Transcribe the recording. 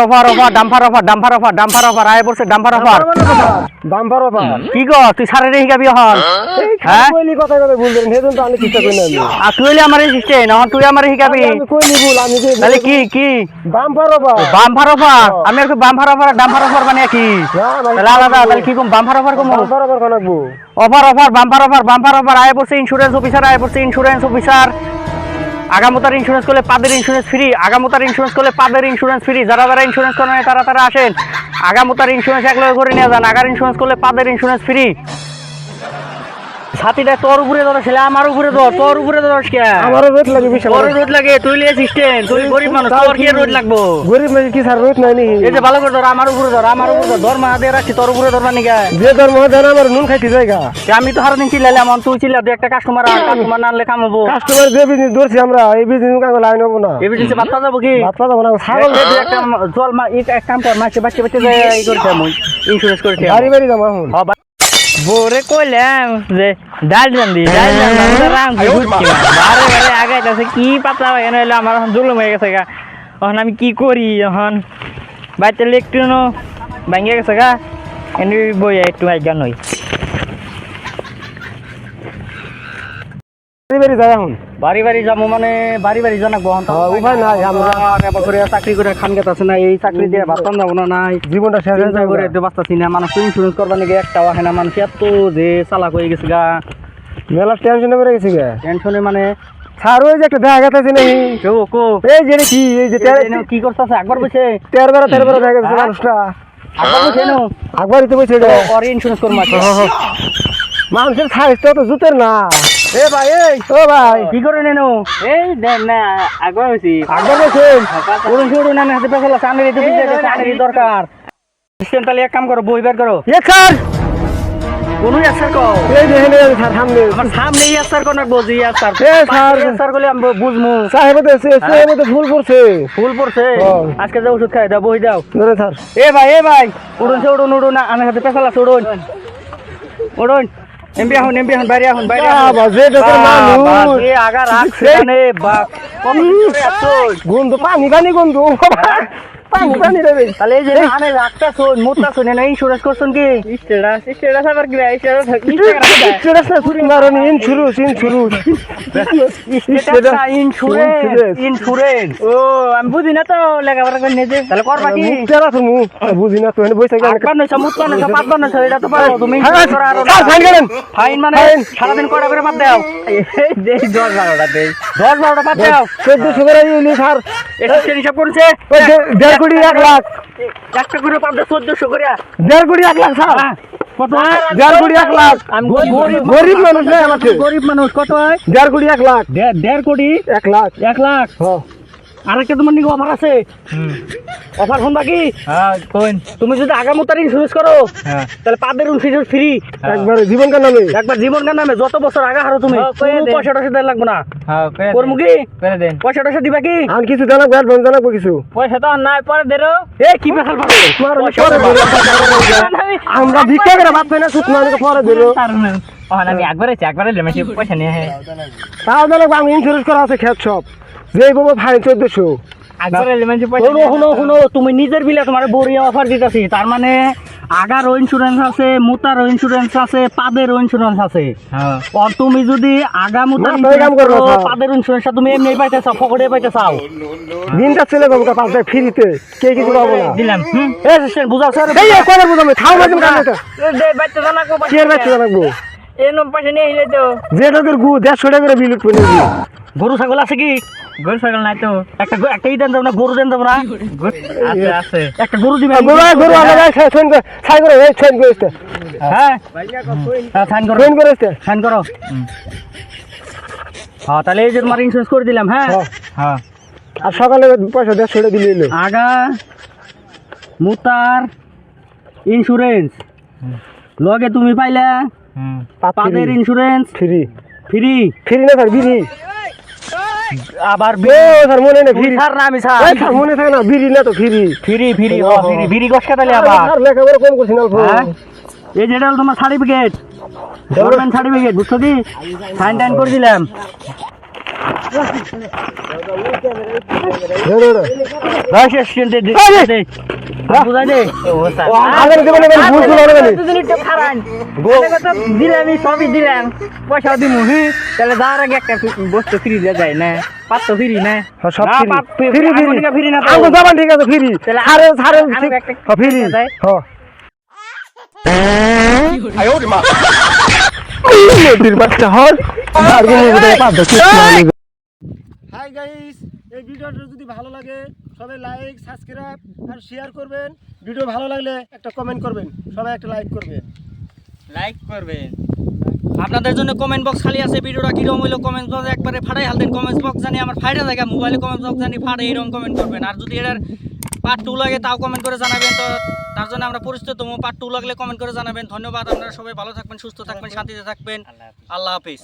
Offer offer dumper offer dumper offer dumper offer আয় পড়ছে dumper offer dumper offer কি গো তুই সারে শিখাবি হন হ্যাঁ কইলি কথা কথা বলবেন হেদন তো আমি চিন্তা করি না আর তুই আমার শিখছেন এখন তুই আমার শিখাবি আমি কইলি বল আমি যে তাহলে কি কি ডাম্পার অফার বাম্পার অফার আমি একটু বাম্পার অফার ডাম্পার অফার মানে কি তাহলে আলাদা তাহলে কি কম বাম্পার অফার কম ডাম্পার অফার কোনাকবো অফার অফার বাম্পার অফার আয় পড়ছে ইন্স্যুরেন্স অফিসার আয় পড়ছে ইন্স্যুরেন্স অফিসার আগামতার ইন্স্যুরেন্স করলে পাদের ইন্স্যুরেন্স ফ্রি আগামতার ইন্স্যুরেন্স করলে পাদের ইন্স্যুরেন্স ফ্রি যারা যারা ইন্স্যুরেন্স করেন তারা তারা আসেন আগামতার ইন্স্যুরেন্স এক লগে করে নিয়ে যান আগার ইন্স্যুরেন্স করলে পাদের ইন্স্যুরেন্স ফ্রি ছাতিটা তোর উপরে ধরো ছেলে আমার উপরে ধর তোর উপরে ধরস কে আমারও রোদ লাগে বিশাল তোর রোদ লাগে তুই লিয়ে সিস্টেম তুই গরিব মানুষ তোর কি রোদ লাগবো গরিব মানে কি স্যার রোদ নাই নি এই যে ভালো করে ধর আমার উপরে ধর ধর মা দিয়ে রাখছি তোর উপরে ধরবা নিগা যে ধর্ম দেন আমার নুন খাইতে জায়গা আমি তো হারদিন চিল্লাইলাম তুই চিল্লা দে একটা কাস্টমার না আনলে কামাবো কাস্টমার যে বিজনেস ধরছি আমরা এই বিজনেস কাঙ্গ লাইন হবো না এই বিজনেসে বাচ্চা যাবো কি ভাত পাতা না ছাগল একটা জল মা এক কাম কর মাছে বাচ্চা বাচ্চা এই করতে আমি ইন্স্যুরেন্স করতে বাড়ি বাড়ি যাবো এখন বোরে কইলাম যে ডাল জান্দি রাম কি বুঝছি বারে বারে আগাইতাছে কি পাতলা হয় এনে আমার এখন জুলুম হয়ে গেছে গা এখন আমি কি করি এখন বাইতে ইলেকট্রনো ভাঙিয়ে গেছে গা এনে বই একটু আইগা নই বাড়ি বাড়ি যাই এখন বাড়ি বাড়ি যাবো মানে বাড়ি বাড়ি জানা বহন উপায় নাই আমরা করে চাকরি করে খান গেত আছে না এই চাকরি দিয়ে ভাবতাম যাবো না নাই জীবনটা শেষ হয়ে যাবে করে বাঁচতাছি না মানুষ ইন্স্যুরেন্স করবার নাকি একটাও আসে না মানুষ এত যে চালাক হয়ে গেছে গা মেলা টেনশনে পড়ে গেছি গে টেনশনে মানে স্যার ওই যে একটা দেখা গেছে নাই এই যে কি এই যে কি করতেছে একবার বসে 13 দেখা গেছে মানুষটা একবার বসে নো একবারই তো বসে আর ইন্স্যুরেন্স করবো মানুষের সাইজটা তো জুতের না এ ভাই এই ও ভাই কি করে নেনো এই দেন না একবার হইছি একবার বসেন পুরো শুরু না হাতে পেছালা সামনে দিতে পিছে দরকার সিস্টেম তাহলে এক কাম করো বই বের করো এ স্যার কোন ইয়াসার কো এই যে হেলে স্যার সামনে আমার সামনে ইয়াসার কোন বুঝি ইয়াসার এ স্যার ইয়াসার বলে আমি বুঝমু সাহেব তো ফুল পড়ছে ফুল পড়ছে আজকে যে ওষুধ খাই দাও বই দাও ধরে স্যার এ ভাই উড়ুন না আমি হাতে পেছালা উড়ুন এমবি এখন বাইরে এখন বাজে দেখেন মানুষ এ আগা রাখছে মানে বাপ গন্ধ পানি গন্ধ পানি রে তাহলে এই যে আনে রাখতা শুন মুতা শুনে না ইন্স্যুরেন্স করছুন কি স্টেটাস আবার কি স্টেটাস না শুরু মারনি ইন্স্যুরেন্স ও আমি বুঝি না তো লেখাপড়া করে নিজে তাহলে করবা কি মুক্তারা তুমি বুঝি না তো এনে বসে গেল একবার নয়ছ মুতবা নয়ছ পাঁচবার নয়ছ এটা তো পারো তুমি ফাইন করেন ফাইন মানে সারাদিন কয়টা করে বাদ দাও এই 10-12টা দেই 10-12টা বাদ দাও 1400 করে ইউনি স্যার এটা হিসাব করছে 1.5 কোটি 1 লাখ একটা করে পাবে 1400 করে 1.5 কোটি 1 লাখ স্যার কত 1.5 কোটি 1 লাখ আমি গরিব মানুষ না আমাকে গরিব মানুষ কত হয় 1.5 কোটি 1 লাখ 1.5 কোটি 1 লাখ 1 লাখ হ্যাঁ আরেকটা তোমার নিকে অফার আছে অফার ফোন বাকি হ্যাঁ কোন তুমি যদি আগামতার ইন্স্যুরেন্স করো তাহলে পাদের ইন্স্যুরেন্স ফ্রি একবার জীবনকার নামে যত বছর আগা হারো তুমি পয়সাটা দেওয়া লাগবে না করবো কি পয়সাটা দিবা কি আর কিছু জানাবো অ্যাডভান্স জানাবো কিছু পয়সা তো নাই পরে দেরো এ কি বেসাল আমরা ভিক্ষা করে ভাত পাই না সুত মানে পরে দিলো আমি একবার পয়সা নিয়ে তাও জানাবো আমি ইন্স্যুরেন্স করা আছে খেত সব যে বাবা ফাইন 1400 শুনো তুমি নিজের বিলে তোমার বড়িয়া অফার দিতেছি তার মানে আগার ইন্স্যুরেন্স আছে মুতার ইন্স্যুরেন্স আছে পাদের ইন্স্যুরেন্স আছে আর তুমি যদি আগা মুতার পাদের ইন্স্যুরেন্সটা তুমি এমনি পাইতে চাও ফকড়ে পাইতে চাও দিনটা চলে যাবো পাঁচ টাকা ফ্রিতে কে কিছু পাবো না দিলাম এ সিস্টেম বুঝাও স্যার এই করে বুঝামে থাও না তুমি কামটা দে বাইতে জানা কো কি বাইতে জানাবো এ নম পয়সা নিয়ে আইলে তো যে লোকের গু 150 টাকা করে বিল করে দিবি গরু ছাগল আছে কি গরু ছাগল নাই তো একটা ই দেন দাও না গরু দেন দাও না আছে একটা গরু দিবেন গরু আমরা সাইন করে হ্যাঁ সাইন করো হ্যাঁ তাহলে এই যে তোমার ইন্স্যুরেন্স করে দিলাম হ্যাঁ হ্যাঁ আর সকালে পয়সা 150 টাকা দিলে আগা মুতার ইন্স্যুরেন্স লগে তুমি পাইলা পাদের ইন্স্যুরেন্স ফ্রি না স্যার বিড়ি আবার স্যার মনে না ফ্রি স্যার না আমি স্যার মনে থাকে না বিড়ি না তো ফ্রি গসকা তাহলে আবার স্যার লেখাপড়া কম করছি না এই যেটা হলো তোমার সার্টিফিকেট গভর্নমেন্ট সার্টিফিকেট বুঝছো কি সাইন টাইন করে দিলাম রহস্য শুনতে দে দে বুঝাই দে ও আগে দেব না বুঝছো না রে দুদিন একটু খারান কথা দিলাম সবই দিলাম পয়সা দিমু তাহলে যাওয়ার আগে একটা বস্তু ফ্রি দেওয়া যায় না পাত্র ফ্রি না সব না, ফ্রি পাত- ফ্রি ফ্রি না তো। আমগো যাবেন ঠিক আছে ফ্রি তাহলে সারে সারে আমাকে ঠিক একটা ফ্রি দেয়। হ্যাঁ নদীর বাচ্চা হল আর কোনো উদয় পাদ হাই গাইস এই ভিডিওটা যদি ভালো লাগে সবাই লাইক সাবস্ক্রাইব আর শেয়ার করবেন ভিডিও ভালো লাগলে একটা কমেন্ট করবেন সবাই একটা লাইক করবেন লাইক করবেন আপনাদের জন্য কমেন্ট বক্স খালি আছে ভিডিওটা কিরকম হইলো কমেন্ট বক্স একবারে ফাটাই হালতেন কমেন্ট বক্স জানি আমার ফাইটা জায়গা মোবাইলে কমেন্ট বক্স জানি ফাটে এরকম কমেন্ট করবেন আর যদি এটার পার্ট 2 লাগে তাও কমেন্ট করে জানাবেন তো তার জন্য আমরা পরিচিত পার্ট 2 লাগলে কমেন্ট করে জানাবেন ধন্যবাদ আপনারা সবাই ভালো থাকবেন সুস্থ থাকবেন শান্তিতে থাকবেন আল্লাহ হাফেজ